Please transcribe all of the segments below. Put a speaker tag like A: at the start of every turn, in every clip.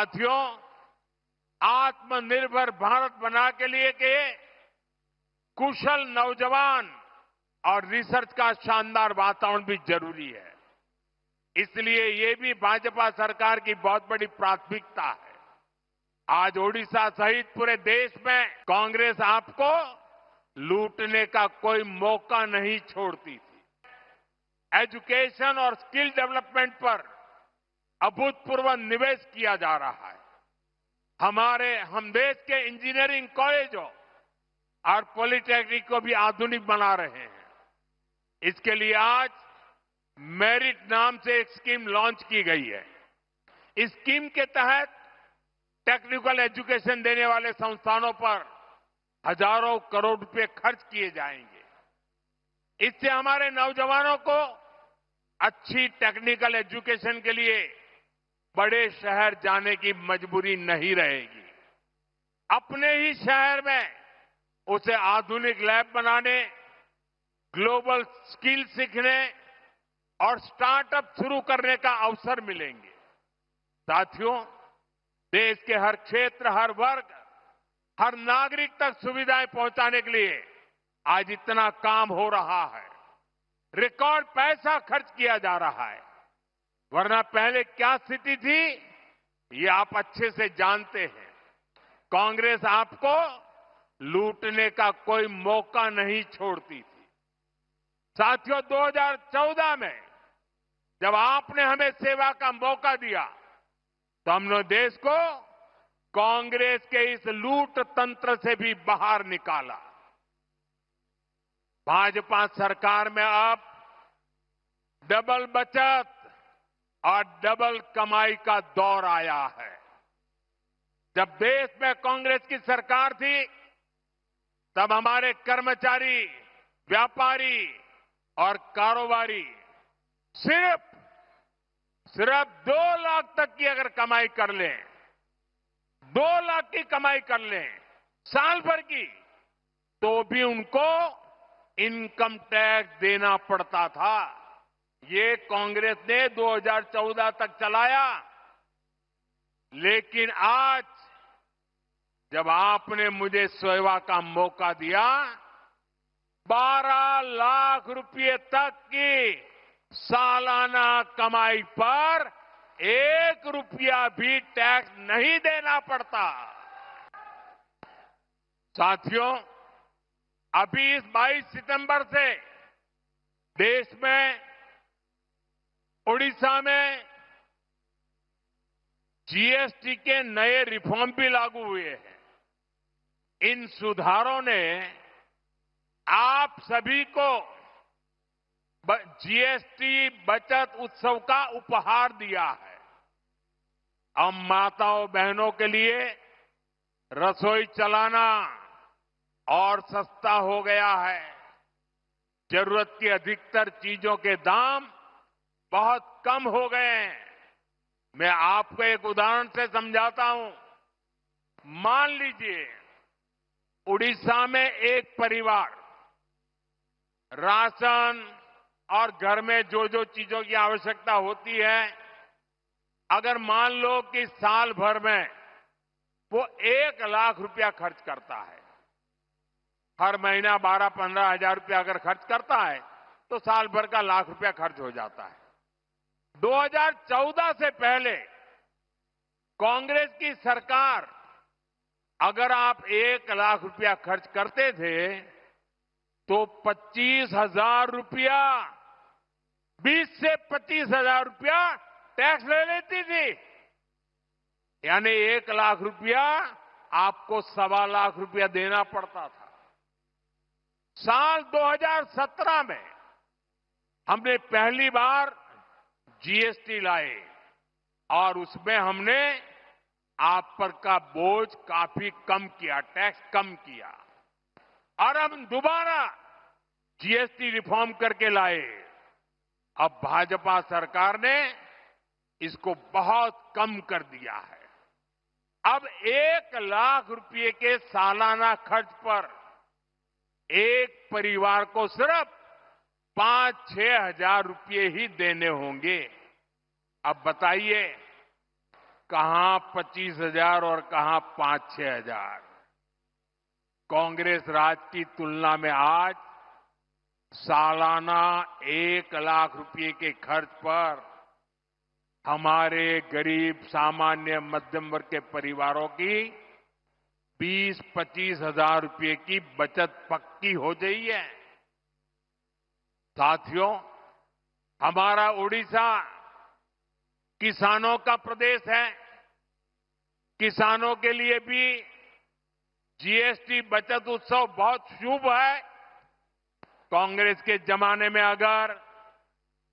A: साथियों, आत्मनिर्भर भारत बना के लिए के कुशल नौजवान और रिसर्च का शानदार वातावरण भी जरूरी है। इसलिए ये भी भाजपा सरकार की बहुत बड़ी प्राथमिकता है। आज ओडिशा सहित पूरे देश में कांग्रेस आपको लूटने का कोई मौका नहीं छोड़ती थी। एजुकेशन और स्किल डेवलपमेंट पर अभूतपूर्व निवेश किया जा रहा है। हम देश के इंजीनियरिंग कॉलेजों और पॉलिटेक्निक को भी आधुनिक बना रहे हैं। इसके लिए आज मेरिट नाम से एक स्कीम लॉन्च की गई है। इस स्कीम के तहत टेक्निकल एजुकेशन देने वाले संस्थानों पर हजारों करोड़ रुपए खर्च किए जाएंगे। इससे हमारे नौजवानों को अच्छी टेक्निकल एजुकेशन के लिए बड़े शहर जाने की मजबूरी नहीं रहेगी। अपने ही शहर में उसे आधुनिक लैब बनाने, ग्लोबल स्किल सीखने और स्टार्टअप शुरू करने का अवसर मिलेंगे। साथियों, देश के हर क्षेत्र, हर वर्ग, हर नागरिक तक सुविधाएं पहुंचाने के लिए आज इतना काम हो रहा है। रिकॉर्ड पैसा खर्च किया जा रहा है। वरना पहले क्या स्थिति थी, ये आप अच्छे से जानते हैं। कांग्रेस आपको लूटने का कोई मौका नहीं छोड़ती थी। साथियों, 2014 में जब आपने हमें सेवा का मौका दिया तो हमने देश को कांग्रेस के इस लूट तंत्र से भी बाहर निकाला। भाजपा सरकार में अब डबल बचत और डबल कमाई का दौर आया है। जब देश में कांग्रेस की सरकार थी, तब हमारे कर्मचारी, व्यापारी और कारोबारी सिर्फ 2 लाख तक की अगर कमाई कर लें, 2 लाख की कमाई कर लें साल भर की, तो भी उनको इनकम टैक्स देना पड़ता था। ये कांग्रेस ने 2014 तक चलाया। लेकिन आज जब आपने मुझे सेवा का मौका दिया, 12 लाख रुपए तक की सालाना कमाई पर 1 रुपया भी टैक्स नहीं देना पड़ता। साथियों, अभी इस 22 सितंबर से देश में, ओडिशा में जीएसटी के नए रिफॉर्म भी लागू हुए हैं। इन सुधारों ने आप सभी को जीएसटी बचत उत्सव का उपहार दिया है। अब माताओं बहनों के लिए रसोई चलाना और सस्ता हो गया है। जरूरत की अधिकतर चीजों के दाम बहुत कम हो गए हैं। मैं आपको एक उदाहरण से समझाता हूं। मान लीजिए, उड़ीसा में एक परिवार राशन और घर में जो जो चीजों की आवश्यकता होती है, अगर मान लो कि साल भर में वो 1 लाख रुपया खर्च करता है, हर महीना 12-15 हजार रुपया अगर खर्च करता है, तो साल भर का 1 लाख रुपया खर्च हो जाता है। 2014 से पहले कांग्रेस की सरकार, अगर आप 1 लाख रुपया खर्च करते थे तो 25,000 रुपया, 20 से 25,000 रुपया टैक्स ले लेती थी। यानी 1 लाख रुपया आपको 1.25 लाख रुपया देना पड़ता था। साल 2017 में हमने पहली बार जीएसटी लाए और उसमें हमने आप पर का बोझ काफी कम किया, टैक्स कम किया। और हम दोबारा जीएसटी रिफॉर्म करके लाए। अब भाजपा सरकार ने इसको बहुत कम कर दिया है। अब 1 लाख रुपए के सालाना खर्च पर एक परिवार को सिर्फ 5-6 हजार रुपए ही देने होंगे। अब बताइए, कहां 25,000 और कहां 5-6 हजार। कांग्रेस राज की तुलना में आज सालाना 1 लाख रुपए के खर्च पर हमारे गरीब सामान्य मध्यम वर्ग के परिवारों की 20-25 हजार रुपए की बचत पक्की हो गई है। साथियों, हमारा उड़ीसा किसानों का प्रदेश है। किसानों के लिए भी जीएसटी बचत उत्सव बहुत शुभ है। कांग्रेस के जमाने में अगर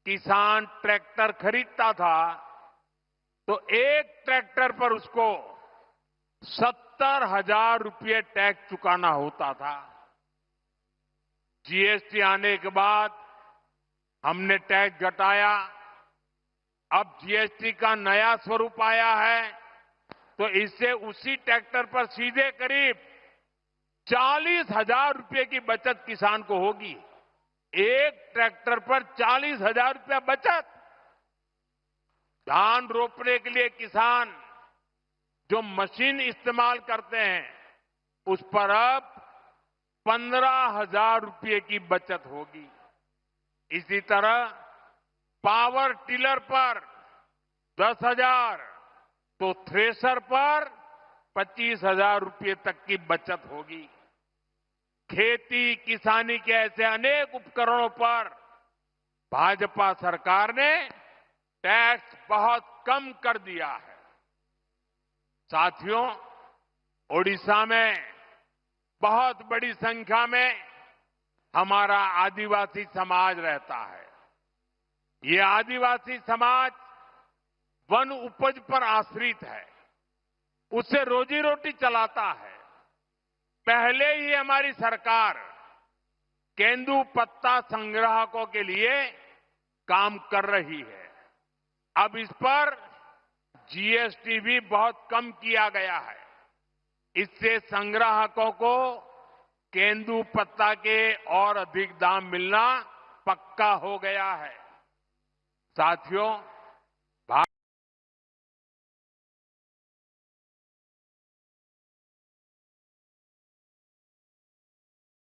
A: किसान ट्रैक्टर खरीदता था तो एक ट्रैक्टर पर उसको 70,000 रुपये टैक्स चुकाना होता था। जीएसटी आने के बाद हमने टैक्स घटाया। अब जीएसटी का नया स्वरूप आया है तो इससे उसी ट्रैक्टर पर सीधे करीब 40,000 रुपये की बचत किसान को होगी। एक ट्रैक्टर पर 40,000 रुपया बचत। धान रोपने के लिए किसान जो मशीन इस्तेमाल करते हैं उस पर अब 15,000 रुपये की बचत होगी। इसी तरह पावर टिलर पर 10,000 तो थ्रेशर पर 25,000 रुपये तक की बचत होगी। खेती किसानी के ऐसे अनेक उपकरणों पर भाजपा सरकार ने टैक्स बहुत कम कर दिया है। साथियों, ओडिशा में बहुत बड़ी संख्या में हमारा आदिवासी समाज रहता है। ये आदिवासी समाज वन उपज पर आश्रित है, उससे रोजी रोटी चलाता है। पहले ही हमारी सरकार केंदू पत्ता संग्राहकों के लिए काम कर रही है। अब इस पर जीएसटी भी बहुत कम किया गया है। इससे संग्राहकों को केंदू पत्ता के और अधिक दाम मिलना पक्का हो गया है। साथियों,